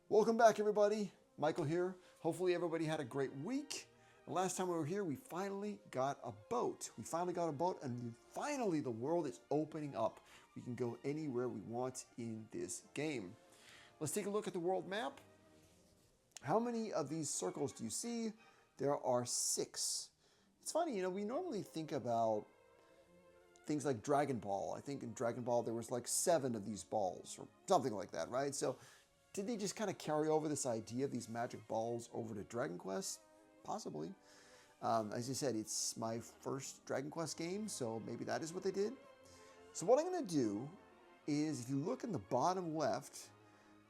Welcome back, everybody. Michael here. Hopefully everybody had a great week. The last time we were here, we finally got a boat. And finally the world is opening up. We can go anywhere we want in this game. Let's take a look at the world map. How many of these circles do you see? There are 6. It's funny, we normally think about things like Dragon Ball. I think in Dragon Ball there was like 7 of these balls or something like that, right? So did they just kind of carry over this idea of these magic balls over to Dragon Quest? Possibly. As I said, it's my first Dragon Quest game, so maybe that is what they did. So what I'm going to do is, if you look in the bottom left,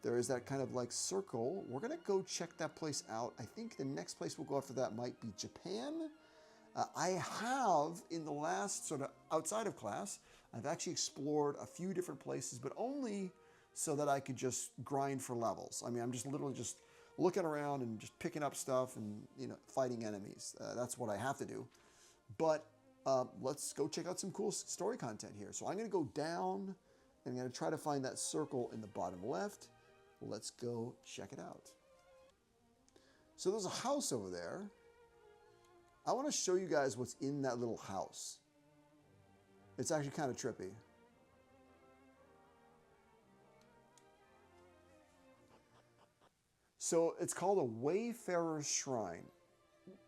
there is that kind of like circle. We're going to go check that place out. I think the next place we'll go after that might be Japan. I have, in the last sort of outside of class, I've actually explored a few different places, but only so that I could just grind for levels. I mean, I'm just literally just looking around and just picking up stuff and, fighting enemies. That's what I have to do. But let's go check out some cool story content here. So I'm going to go down and I'm going to try to find that circle in the bottom left. Let's go check it out. So there's a house over there. I want to show you guys what's in that little house. It's actually kind of trippy. So it's called a Wayfarer's Shrine.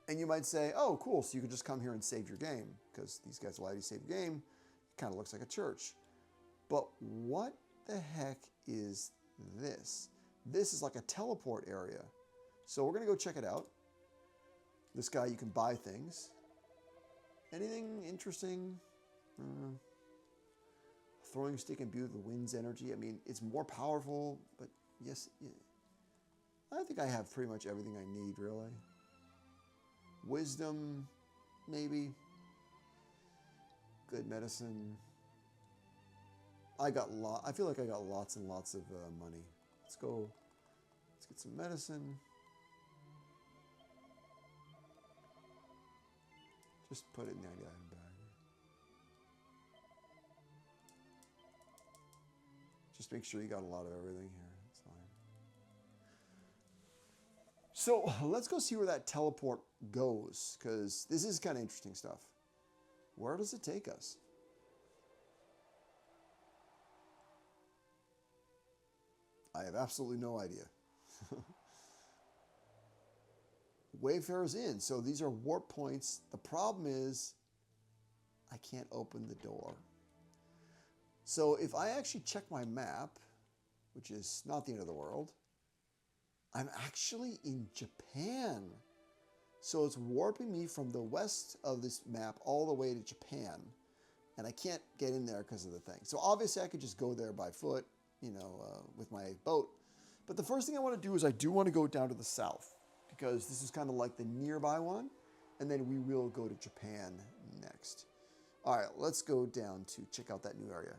And you might say, oh, cool, so you can just come here and save your game, because these guys allow you to save your game. It kind of looks like a church. But what the heck is this? This is like a teleport area. So we're going to go check it out. This guy, you can buy things. Anything interesting? Throwing stick imbued with the wind's energy. I mean, it's more powerful, but yes, I think I have pretty much everything I need, really. Wisdom, maybe. Good medicine. I feel like I got lots and lots of money. Let's get some medicine. Just put it in the item bag. Just make sure you got a lot of everything here. That's fine. So let's go see where that teleport goes, because this is kind of interesting stuff. Where does it take us? I have absolutely no idea. Wayfarer's Inn. So these are warp points. The problem is I can't open the door. So if I actually check my map, which is not the end of the world, I'm actually in Japan. So it's warping me from the west of this map all the way to Japan. And I can't get in there because of the thing. So obviously I could just go there by foot, with my boat. But the first thing I want to do is I do want to go down to the south, because this is kind of like the nearby one. And then we will go to Japan next. All right, let's go down to check out that new area.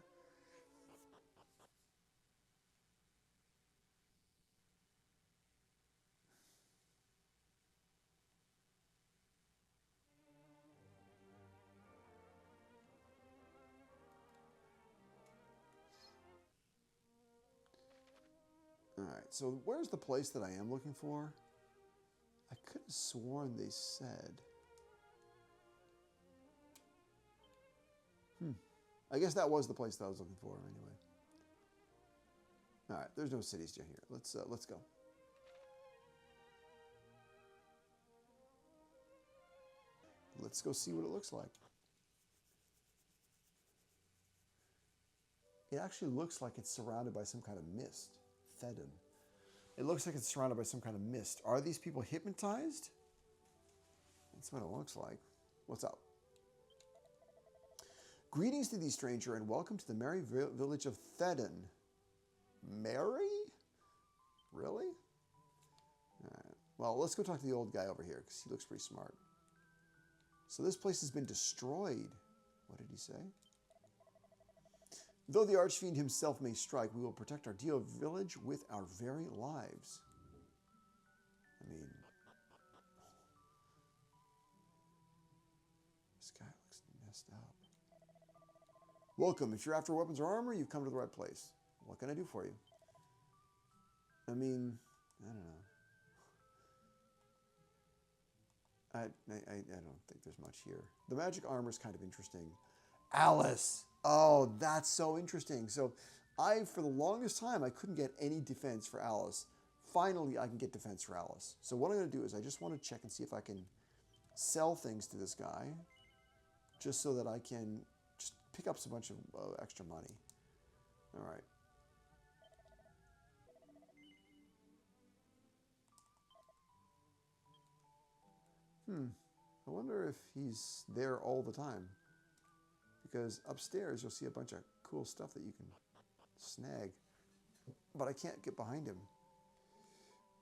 All right, so where's the place that I am looking for? I could have sworn they said. I guess that was the place that I was looking for anyway. All right, there's no cities down here. Let's go. Let's go see what it looks like. It actually looks like it's surrounded by some kind of mist. Thedon. It looks like it's surrounded by some kind of mist. Are these people hypnotized? That's what it looks like. What's up? Greetings to thee, stranger, and welcome to the merry village of Thedon. Merry? Really? All right. Well, let's go talk to the old guy over here, because he looks pretty smart. So this place has been destroyed. What did he say? Though the archfiend himself may strike, we will protect our dear village with our very lives. I mean, this guy looks messed up. Welcome. If you're after weapons or armor, you've come to the right place. What can I do for you? I mean, I don't know. I don't think there's much here. The magic armor is kind of interesting. Alice! Oh, that's so interesting. So for the longest time, I couldn't get any defense for Alice. Finally, I can get defense for Alice. So what I'm going to do is I just want to check and see if I can sell things to this guy, just so that I can just pick up a bunch of extra money. All right. I wonder if he's there all the time. Because upstairs, you'll see a bunch of cool stuff that you can snag. But I can't get behind him.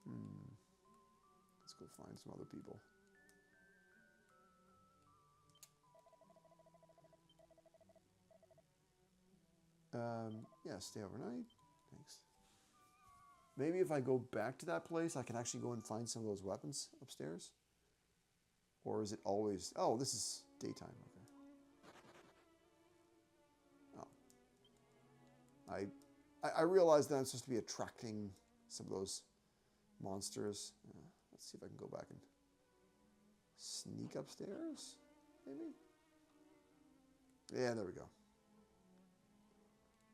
Let's go find some other people. Yeah, stay overnight. Thanks. Maybe if I go back to that place, I can actually go and find some of those weapons upstairs. Or is it always... Oh, this is daytime. Okay. Oh. I realized that I'm supposed to be attracting some of those monsters. Let's see if I can go back and sneak upstairs, maybe? Yeah, there we go.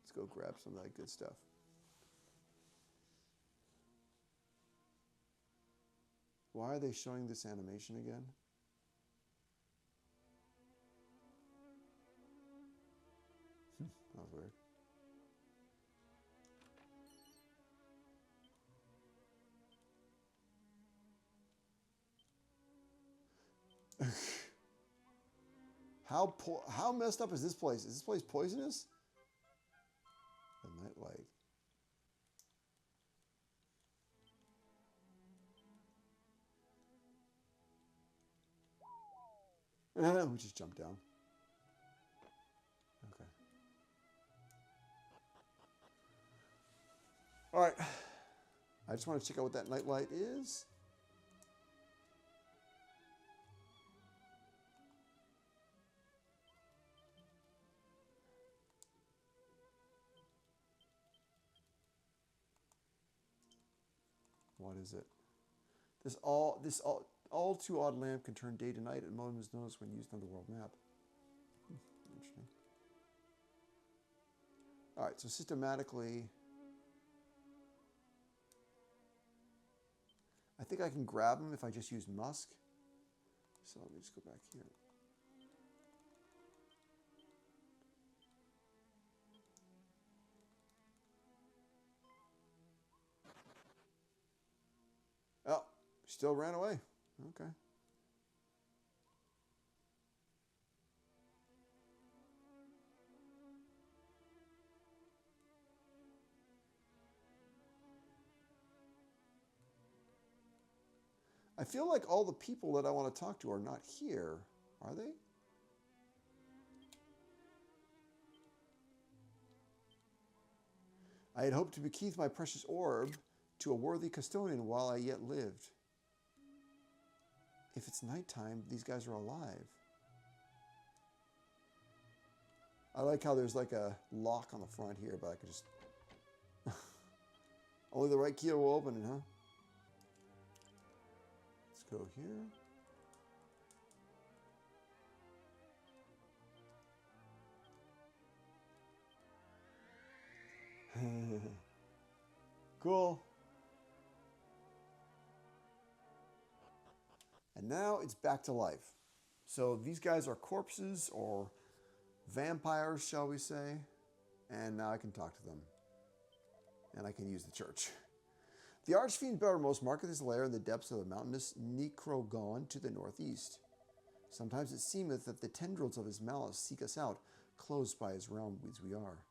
Let's go grab some of that good stuff. Why are they showing this animation again? That was weird. How messed up is this place? Is this place poisonous? The nightlight. We just jumped down. Okay. All right. I just want to check out what that nightlight is. What is it? This all too odd lamp can turn day to night at a moment's notice when used on the world map. Interesting. All right, so systematically, I think I can grab them if I just use musk. So let me just go back here. Oh, still ran away. Okay. I feel like all the people that I want to talk to are not here, are they? I had hoped to bequeath my precious orb to a worthy custodian while I yet lived. If it's nighttime, these guys are alive. I like how there's like a lock on the front here, but I could just... Only the right key will open it, huh? Let's go here. Cool. And now it's back to life. So these guys are corpses or vampires, shall we say. And now I can talk to them. And I can use the church. The archfiend Bellermost marketh his lair in the depths of the mountainous Necrogon to the northeast. Sometimes it seemeth that the tendrils of his malice seek us out, close by his realm as we are.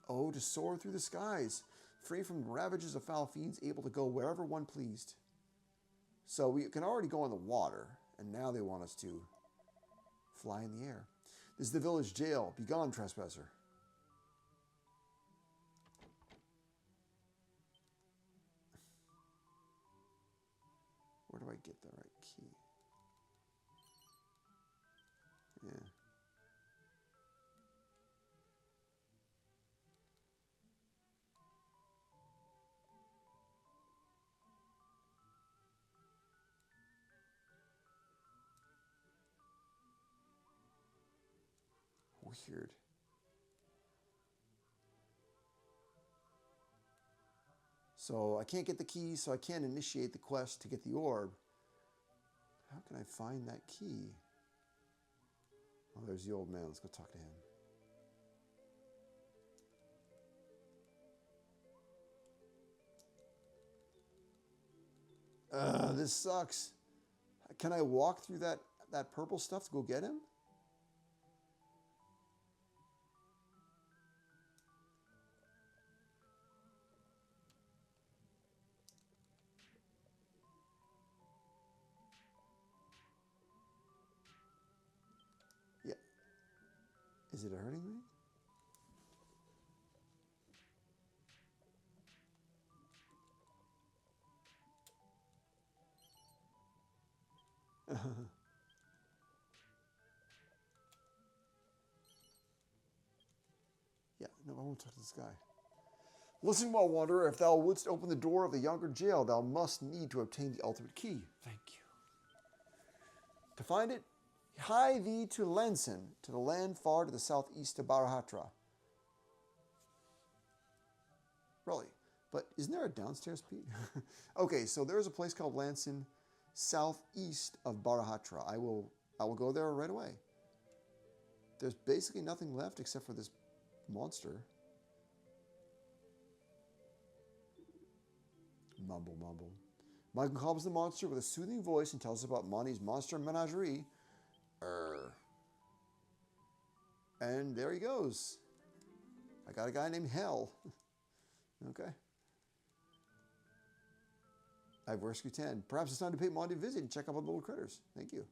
Oh, to soar through the skies, free from the ravages of foul fiends, able to go wherever one pleased. So we can already go on the water, and now they want us to fly in the air. This is the village jail. Begone, trespasser. Where do I get the right key? Yeah. weird. So I can't get the key, so I can't initiate the quest to get the orb. How can I find that key? Oh, there's the old man. Let's go talk to him. This sucks. Can I walk through that purple stuff to go get him? Yeah. Is it hurting me? Yeah, no, I won't talk to this guy. Listen, well, wanderer, if thou wouldst open the door of the yonder jail, thou must need to obtain the ultimate key. Thank you. To find it, hie thee to Lanson, to the land far to the southeast of Barahatra. Really? But isn't there a downstairs, Pete? Okay, so there's a place called Lanson, southeast of Barahatra. I will go there right away. There's basically nothing left except for this monster. Mumble, mumble. Michael calms the monster with a soothing voice and tells us about Monty's monster menagerie. And there he goes. I got a guy named Hell. Okay. I've rescued 10. Perhaps it's time to pay Monty a visit and check out the little critters. Thank you.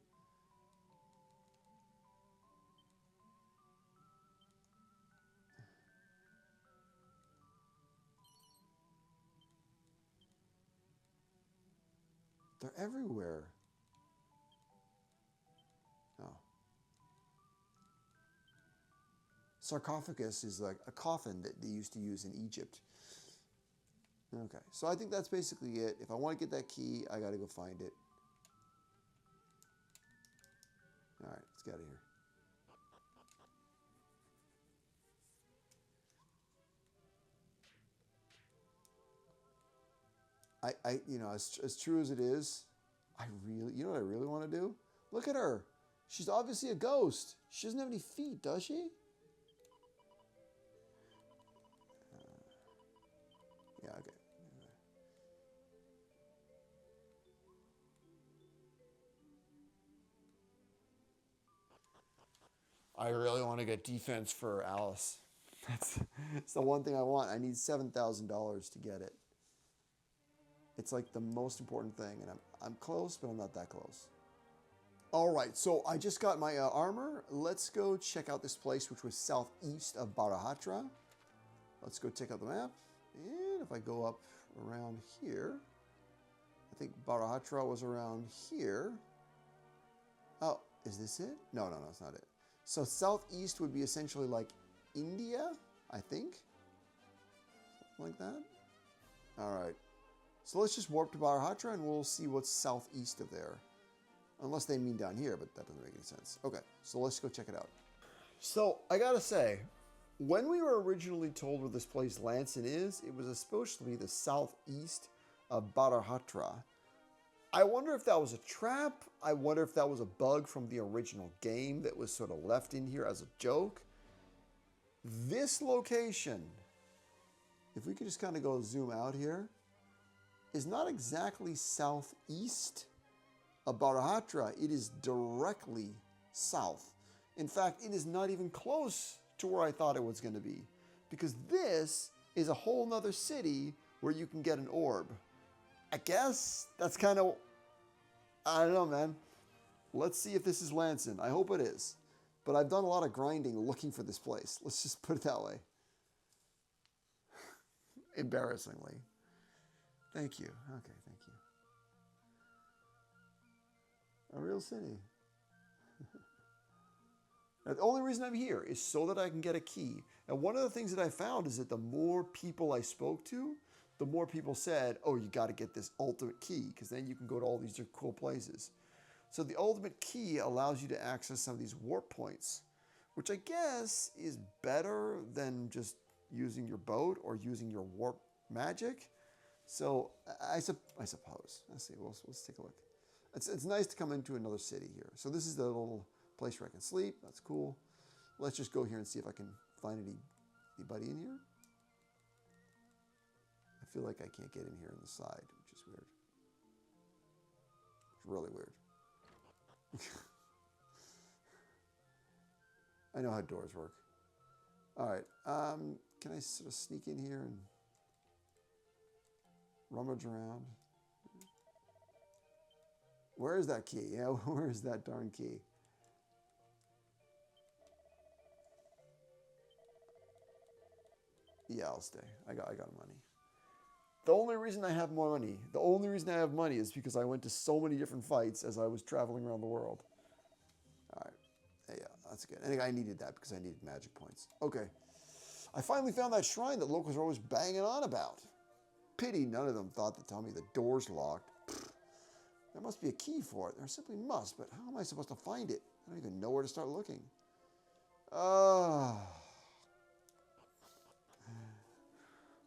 They're everywhere. Oh. Sarcophagus is like a coffin that they used to use in Egypt. Okay, so I think that's basically it. If I want to get that key, I got to go find it. All right, let's get out of here. You know, as true as it is, you know what I really want to do? Look at her. She's obviously a ghost. She doesn't have any feet, does she? Yeah, okay. I really want to get defense for Alice. That's the one thing I want. I need $7,000 to get it. It's like the most important thing, and I'm close, but I'm not that close. All right, so I just got my armor. Let's go check out this place, which was southeast of Barahatra. Let's go check out the map. And if I go up around here, I think Barahatra was around here. Oh, is this it? No, it's not it. So southeast would be essentially like India, I think. Something like that. All right. So let's just warp to Barahatra and we'll see what's southeast of there. Unless they mean down here, but that doesn't make any sense. Okay, so let's go check it out. So I gotta say, when we were originally told where this place Lanson is, it was supposed to be the southeast of Barahatra. I wonder if that was a trap. I wonder if that was a bug from the original game that was sort of left in here as a joke. This location, if we could just kind of go zoom out here, is not exactly southeast of Barahatra. It is directly south. In fact, it is not even close to where I thought it was going to be, because this is a whole nother city where you can get an orb. I guess that's kind of, I don't know, man. Let's see if this is Lanson. I hope it is. But I've done a lot of grinding looking for this place. Let's just put it that way. Embarrassingly. Thank you. Okay, thank you. A real city. Now, the only reason I'm here is so that I can get a key. And one of the things that I found is that the more people I spoke to, the more people said, oh, you got to get this ultimate key, because then you can go to all these cool places. So the ultimate key allows you to access some of these warp points, which I guess is better than just using your boat or using your warp magic. So I suppose. Let's see. Let's take a look. It's nice to come into another city here. So this is the little place where I can sleep. That's cool. Let's just go here and see if I can find anybody in here. I feel like I can't get in here on the side, which is weird. It's really weird. I know how doors work. All right. Can I sort of sneak in here and rummage around? Where is that key? Yeah, where is that darn key? Yeah, I'll stay. I got money. The only reason I have more money, is because I went to so many different fights as I was traveling around the world. All right. Yeah, that's good. And I needed that because I needed magic points. Okay. I finally found that shrine that locals are always banging on about. Pity none of them thought to tell me the door's locked. Pfft. There must be a key for it. There simply must, but how am I supposed to find it? I don't even know where to start looking.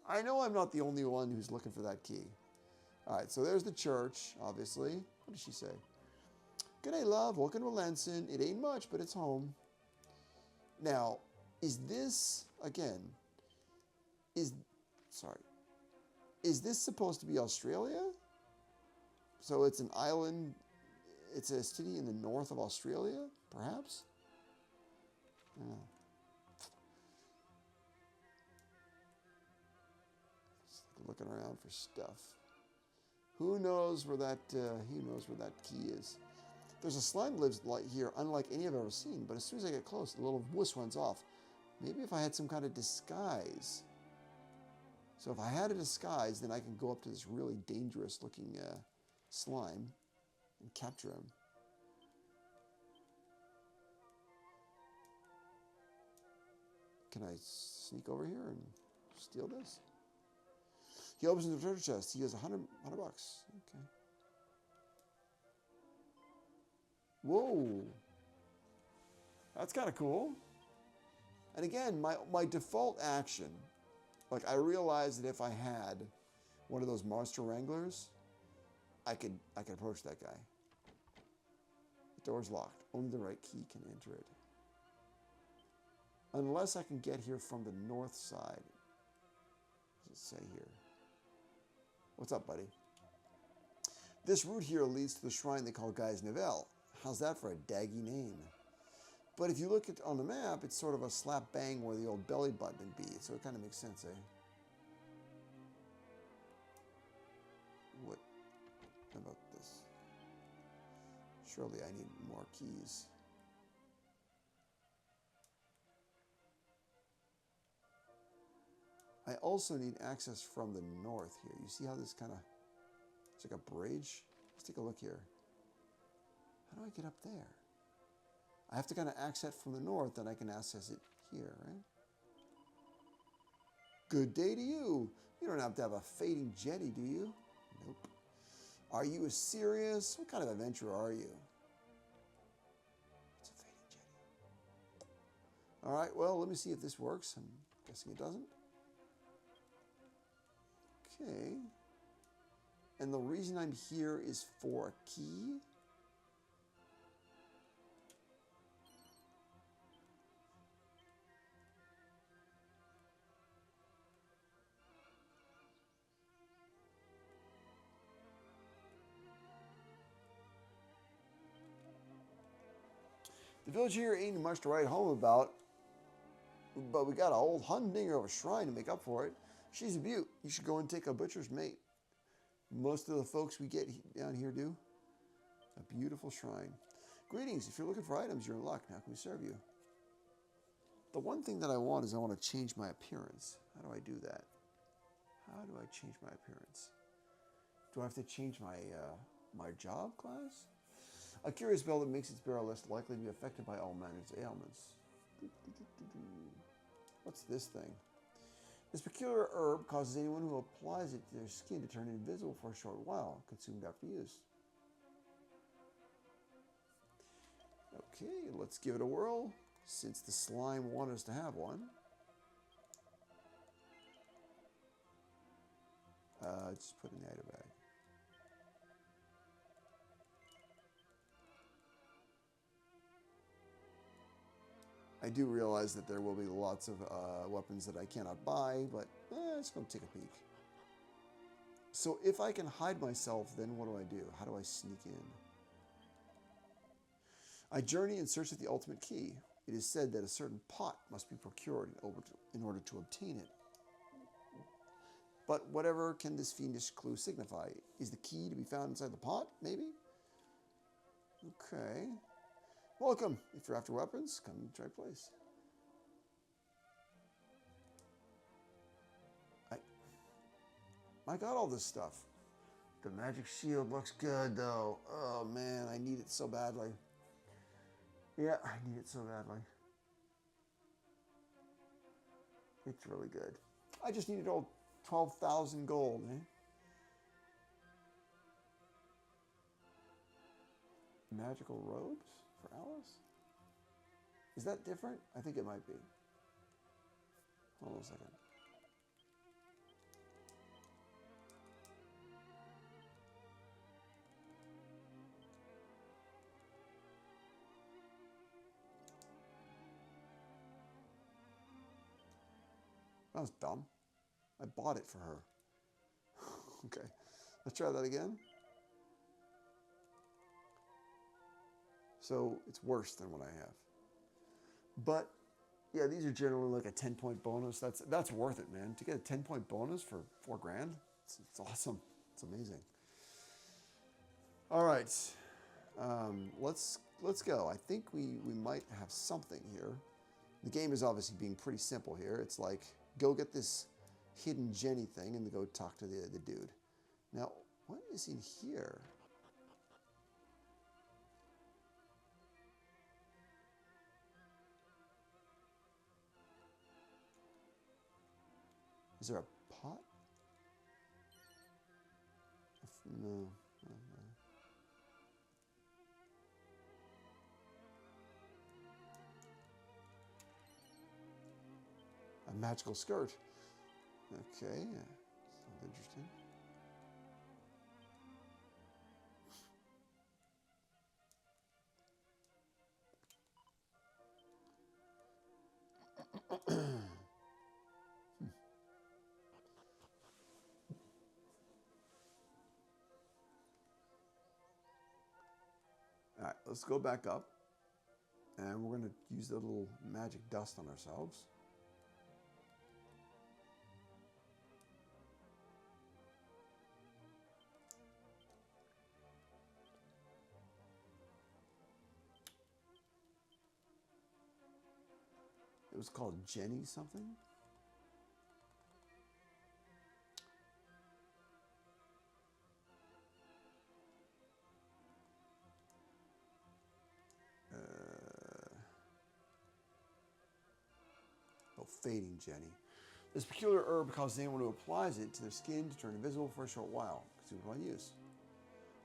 I know I'm not the only one who's looking for that key. All right, so there's the church, obviously. What did she say? G'day, love. Welcome to Lenson. It ain't much, but it's home. Now, is this, again, is this supposed to be Australia? So it's an island, it's a city in the north of Australia, perhaps? Yeah. Looking around for stuff. Who knows where that key is? There's a slime that lives here, unlike any I've ever seen, but as soon as I get close, the little wuss runs off. Maybe if I had some kind of disguise. So if I had a disguise, then I can go up to this really dangerous looking slime and capture him. Can I sneak over here and steal this? He opens the treasure chest. He has $100 bucks. Okay. Whoa. That's kind of cool. And again, my default action, like I realized that if I had one of those monster wranglers, I could approach that guy. The door's locked. Only the right key can enter it. Unless I can get here from the north side. What does it say here? What's up, buddy? This route here leads to the shrine they call Guy's Nivelle. How's that for a daggy name? But if you look at on the map, it's sort of a slap bang where the old belly button would be, so it kind of makes sense, eh? What about this? Surely I need more keys. I also need access from the north here. You see how this kind of, it's like a bridge? Let's take a look here. How do I get up there? I have to kind of access from the north, then I can access it here, right? Good day to you. You don't have to have a fading jetty, do you? Nope. Are you serious? What kind of adventurer are you? It's a fading jetty. All right, well, let me see if this works. I'm guessing it doesn't. Okay. And the reason I'm here is for a key. The village here ain't much to write home about, but we got an old humdinger of a shrine to make up for it. She's a beaut. You should go and take a butcher's mate. Most of the folks we get down here do. A beautiful shrine. Greetings. If you're looking for items, you're in luck. How can we serve you? The one thing that I want is I want to change my appearance. How do I do that? How do I change my appearance? Do I have to change my my job class? A curious bell that makes its bearer less likely to be affected by all manners of ailments. What's this thing? This peculiar herb causes anyone who applies it to their skin to turn invisible for a short while, consumed after use. Okay, let's give it a whirl. since the slime wanted us to have one. Just put in the item bag. I do realize that there will be lots of weapons that I cannot buy, but it's going to take a peek. So if I can hide myself, then what do? How do I sneak in? I journey in search of the ultimate key. It is said that a certain pot must be procured in order to obtain it. But whatever can this fiendish clue signify? Is the key to be found inside the pot, maybe? Okay. Welcome. If you're after weapons, come to the right place. I got all this stuff. The magic shield looks good, though. Oh, man, I need it so badly. Yeah, I need it so badly. It's really good. I just needed all 12,000 gold, eh? Magical robes for Alice? Is that different? I think it might be. Hold on a second. That was dumb. I bought it for her. Okay, let's try that again. So it's worse than what I have. But yeah, these are generally like a 10-point bonus. That's worth it, man. To get a 10-point bonus for 4 grand, it's awesome. It's amazing. All right, let's go. I think we might have something here. The game is obviously being pretty simple here. It's like, go get this hidden Jenny thing and go talk to the dude. Now, what is in here? Is there a pot? No. A magical skirt. Okay, sounds interesting. All right, let's go back up. And we're going to use the little magic dust on ourselves. It was called Jenny something. Fading Jenny. This peculiar herb causes anyone who applies it to their skin to turn invisible for a short while. Consumable use.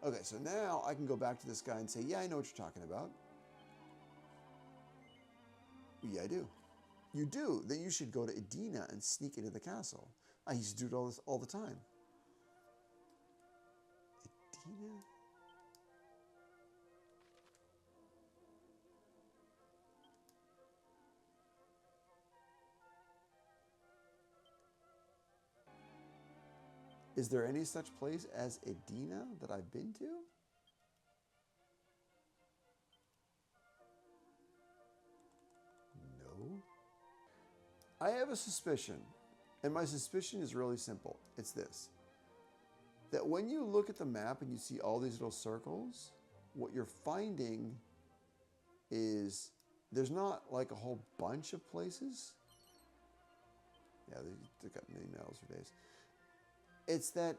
Okay, so now I can go back to this guy and say, yeah, I know what you're talking about. Yeah, I do. You do? Then you should go to Edina and sneak into the castle. I used to do it all the time. Edina? Is there any such place as Edina that I've been to? No. I have a suspicion, and my suspicion is really simple. It's this. That when you look at the map and you see all these little circles, what you're finding is there's not like a whole bunch of places. Yeah, they got many medals for days. It's that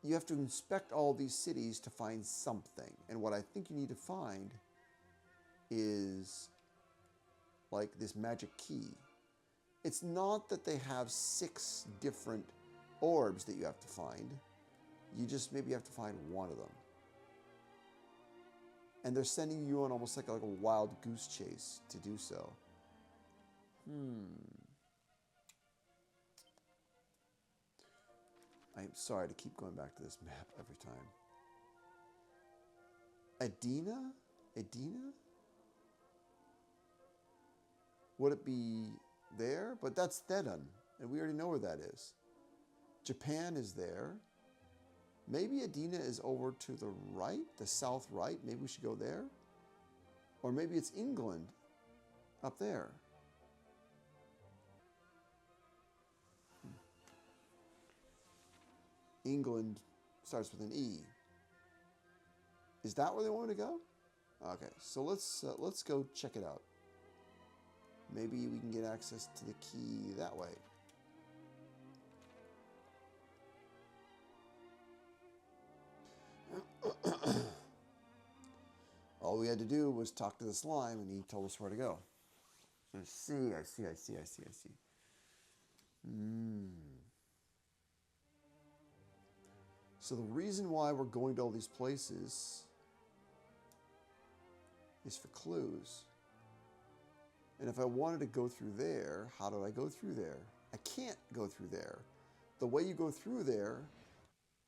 you have to inspect all these cities to find something. And what I think you need to find is like this magic key. It's not that they have 6 different orbs that you have to find. You just maybe have to find one of them. And they're sending you on almost like a wild goose chase to do so. I'm sorry to keep going back to this map every time. Edina? Edina? Would it be there? But that's Thedan, and we already know where that is. Japan is there. Maybe Edina is over to the right, the south right. Maybe we should go there. Or maybe it's England up there. England starts with an E. Is that where they want to go? Okay, so let's go check it out. Maybe we can get access to the key that way. All we had to do was talk to the slime, and he told us where to go. I see. So the reason why we're going to all these places is for clues. And if I wanted to go through there, how do I go through there? I can't go through there. The way you go through there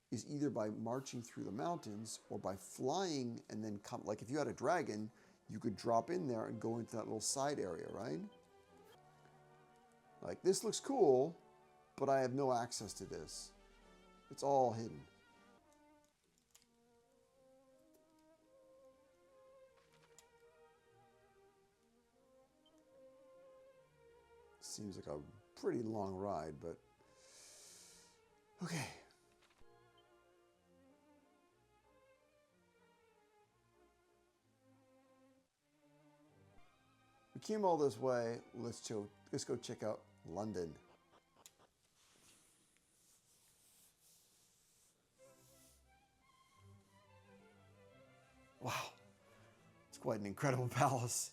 is either by marching through the mountains or by flying and then come. Like if you had a dragon, you could drop in there and go into that little side area, right? Like this looks cool, but I have no access to this. It's all hidden. Seems like a pretty long ride, but okay. We came all this way. Let's go check out London. Wow, it's quite an incredible palace.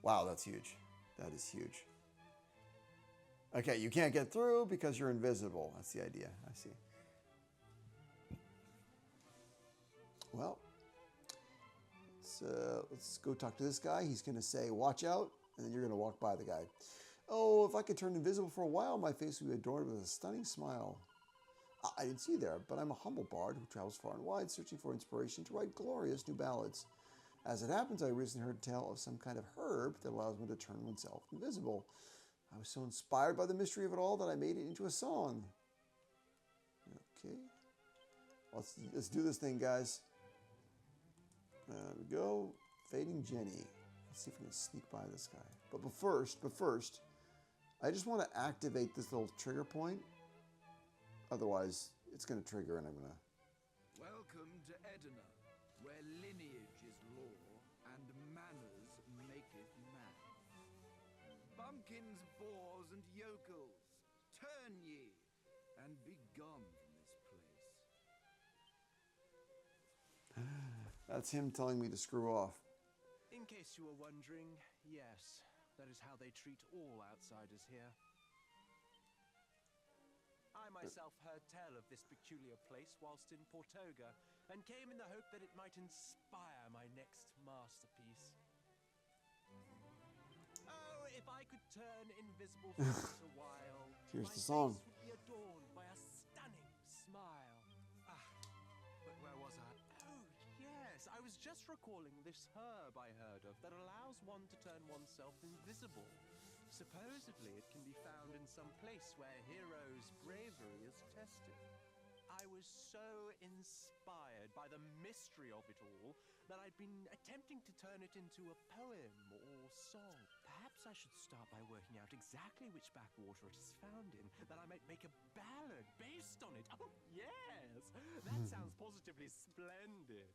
Wow, that's huge. That is huge. Okay, you can't get through because you're invisible. That's the idea. I see. Well, let's go talk to this guy. He's going to say, watch out, and then you're going to walk by the guy. Oh, if I could turn invisible for a while, my face would be adorned with a stunning smile. I didn't see you there, but I'm a humble bard who travels far and wide, searching for inspiration to write glorious new ballads. As it happens, I recently heard tell of some kind of herb that allows one to turn oneself invisible. I was so inspired by the mystery of it all that I made it into a song. Okay. Let's do this thing, guys. There we go. Fading Jenny. Let's see if we can sneak by this guy. But first, I just want to activate this little trigger point. Otherwise, it's going to trigger and I'm going to... Welcome to Edina, where lineage is law and manners maketh man. Bumpkins, boars, and yokels, turn ye, and be gone from this place. That's him telling me to screw off. In case you were wondering, yes, that is how they treat all outsiders here. I myself heard tell of this peculiar place whilst in Portoga, and came in the hope that it might inspire my next masterpiece. Oh, if I could turn invisible for just a while, Here's my the song. face would be adorned by a stunning smile. But where was I? Oh, yes, I was just recalling this herb I heard of that allows one to turn oneself invisible. Supposedly, it can be found in some place where heroes' bravery is tested. I was so inspired by the mystery of it all that I'd been attempting to turn it into a poem or song. Perhaps I should start by working out exactly which backwater it is found in, that I might make a ballad based on it. Oh, yes! That sounds positively splendid.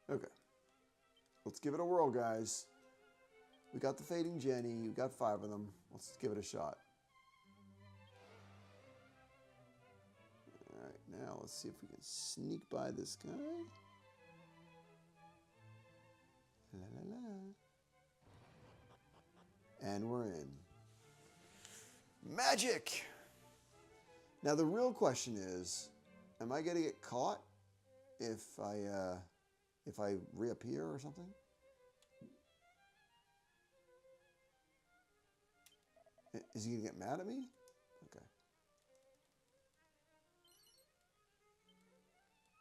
Okay. Let's give it a whirl, guys. We got the Fading Jenny. We got 5 of them. Let's give it a shot. All right, now let's see if we can sneak by this guy. La la la. And we're in. Magic! Now the real question is, am I going to get caught? if I reappear or something? Is he gonna get mad at me? Okay.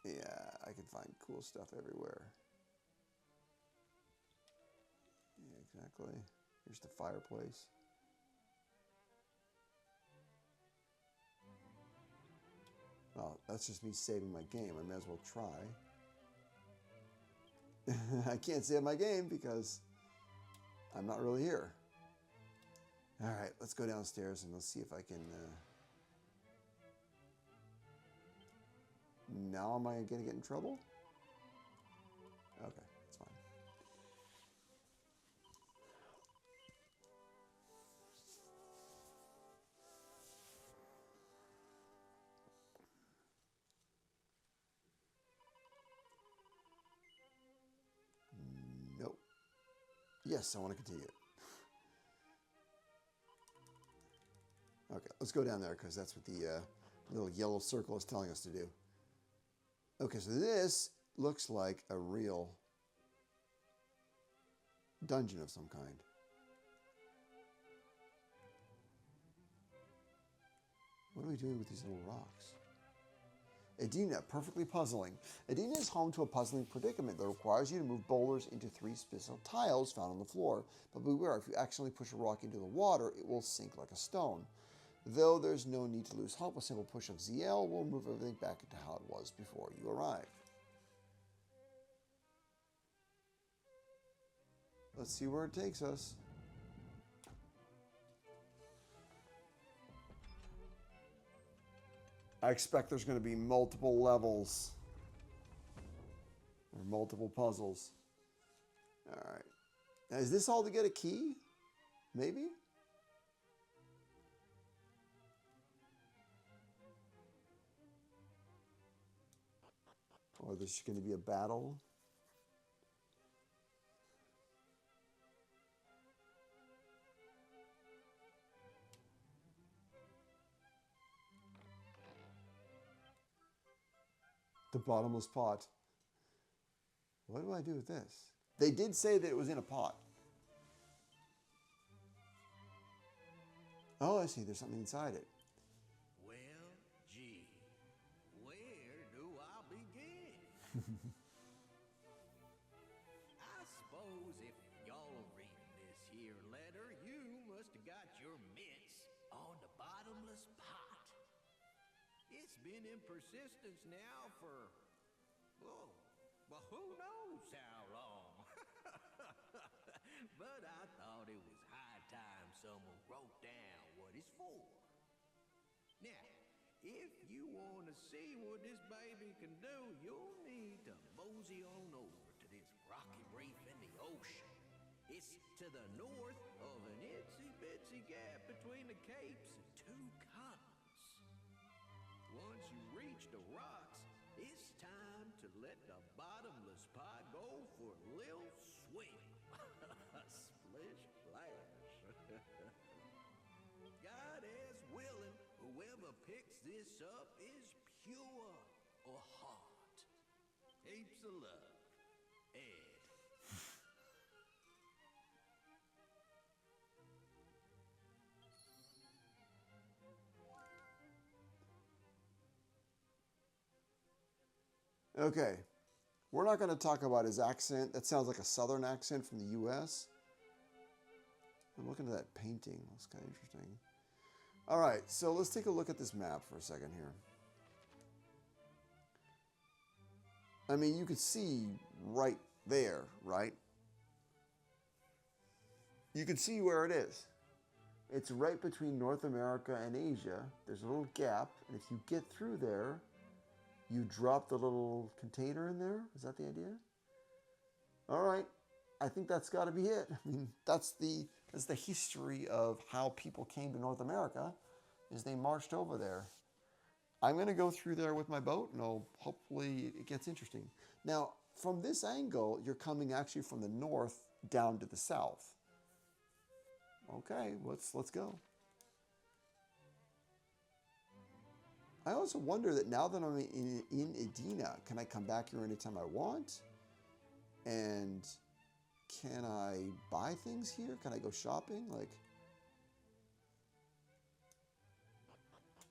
Yeah, I can find cool stuff everywhere. Yeah, exactly. Here's the fireplace. Well, that's just me saving my game. I may as well try. I can't save my game because I'm not really here. All right, let's go downstairs and let's see if I can... Now am I going to get in trouble? Okay, that's fine. Nope. Yes, I want to continue it. Okay, let's go down there because that's what the little yellow circle is telling us to do. Okay, so this looks like a real dungeon of some kind. What are we doing with these little rocks? Edina, perfectly puzzling. Edina is home to a puzzling predicament that requires you to move boulders into 3 special tiles found on the floor. But beware, if you accidentally push a rock into the water, it will sink like a stone. Though there's no need to lose hope, a simple push of ZL will move everything back into how it was before you arrived. Let's see where it takes us. I expect there's going to be multiple levels or multiple puzzles. All right. Now, is this all to get a key? Maybe? Or there's going to be a battle? The bottomless pot. What do I do with this? They did say that it was in a pot. Oh, I see. There's something inside it. Well, gee, where do I begin? I suppose if y'all are reading this here letter, you must have got your mitts on the bottomless pot. It's been in persistence now for, well, who knows how long. But I thought it was high time someone wrote down what it's for. Now, if you want to see what this baby can do, you'll need to mosey on over to this rocky reef in the ocean. It's to the north of an itsy-bitsy gap between the capes and 2 continents. Once you reach the rocks, it's time to let the bottomless pot go for a little swim. Splish splash. God is willing, whoever picks this up is pure or hot. Heaps of love, Ed. Okay, we're not going to talk about his accent. That sounds like a southern accent from the U.S. I'm looking at that painting. That's kind of interesting. All right, so let's take a look at this map for a second here. I mean, you could see right there, right? You can see where it is. It's right between North America and Asia. There's a little gap, and if you get through there, you drop the little container in there. Is that the idea? All right. I think that's got to be it. I mean, that's the history of how people came to North America, is they marched over there. I'm going to go through there with my boat, and hopefully it gets interesting. Now, from this angle, you're coming actually from the north down to the south. Okay, let's go. I also wonder that now that I'm in Edina, can I come back here anytime I want? And can I buy things here? Can I go shopping? Like,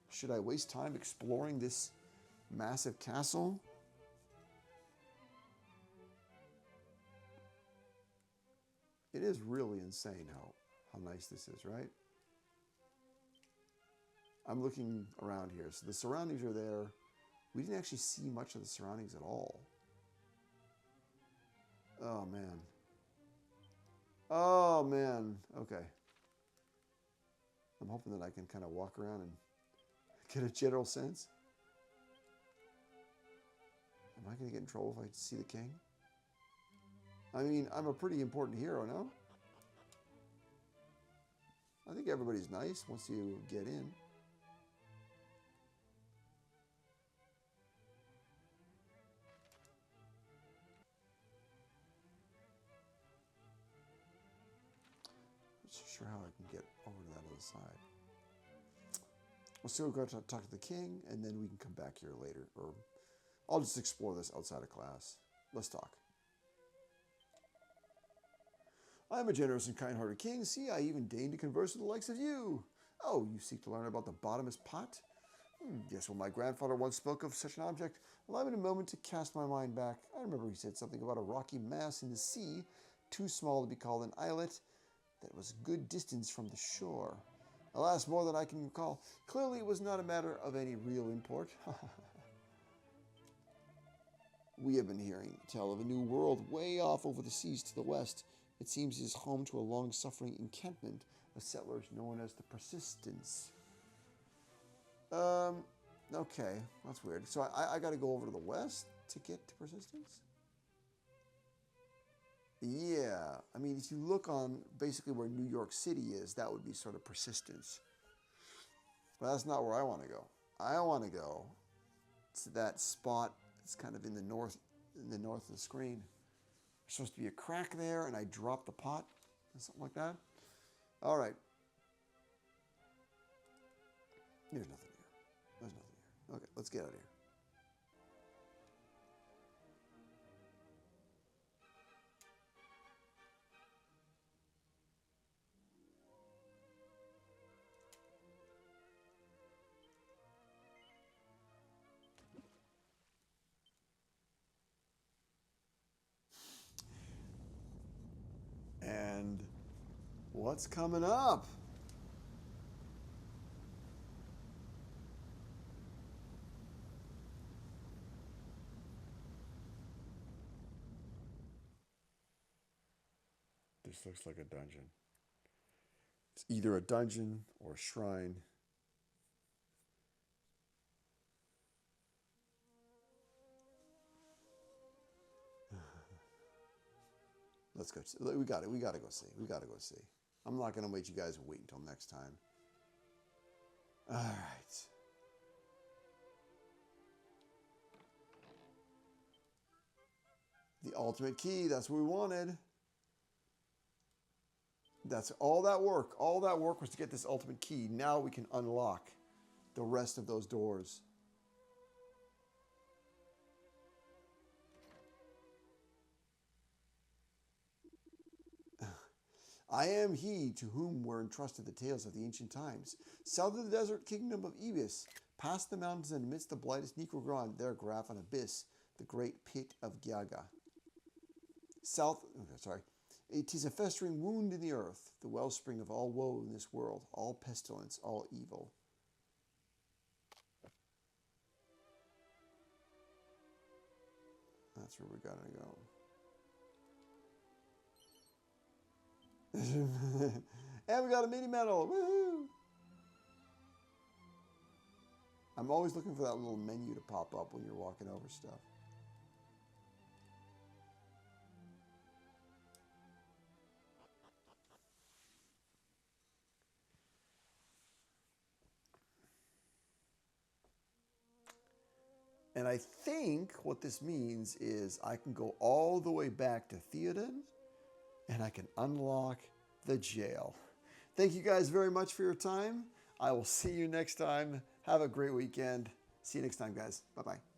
should I waste time exploring this massive castle? It is really insane how nice this is, right? I'm looking around here. So the surroundings are there. We didn't actually see much of the surroundings at all. Oh, man. Oh, man. Okay. I'm hoping that I can kind of walk around and get a general sense. Am I going to get in trouble if I see the king? I mean, I'm a pretty important hero, no? I think everybody's nice once you get in. I'm not sure how I can get over to that other side. We'll still go to talk to the king, and then we can come back here later. Or I'll just explore this outside of class. Let's talk. I am a generous and kind-hearted king. See, I even deign to converse with the likes of you. Oh, you seek to learn about the bottomless pot? Yes, well, my grandfather once spoke of such an object. Allow me a moment to cast my mind back. I remember he said something about a rocky mass in the sea, too small to be called an islet, that was a good distance from the shore. Alas, more than I can recall. Clearly, it was not a matter of any real import. We have been hearing tell of a new world way off over the seas to the west. It seems it is home to a long-suffering encampment of settlers known as the Persistence. Okay, that's weird. So I got to go over to the west to get to Persistence? Yeah, I mean, if you look on basically where New York City is, that would be sort of Persistence. But that's not where I want to go. I want to go to that spot that's kind of in the north of the screen. There's supposed to be a crack there, and I dropped the pot, or something like that. All right. There's nothing here. There's nothing here. Okay, let's get out of here. And what's coming up? This looks like a dungeon. It's either a dungeon or a shrine. Let's go. We got it. We got to go see. We got to go see. I'm not going to wait you guys wait until next time. All right. The ultimate key. That's what we wanted. That's all that work. All that work was to get this ultimate key. Now we can unlock the rest of those doors. I am he to whom were entrusted the tales of the ancient times. South of the desert kingdom of Ebis, past the mountains and amidst the blighted Necrogron, there graph an abyss, the great pit of Gyaga. It is a festering wound in the earth, the wellspring of all woe in this world, all pestilence, all evil. That's where we gotta go. And we got a mini medal. Woohoo! I'm always looking for that little menu to pop up when you're walking over stuff. And I think what this means is I can go all the way back to Theoden and I can unlock the jail. Thank you guys very much for your time. I will see you next time. Have a great weekend. See you next time, guys. Bye-bye.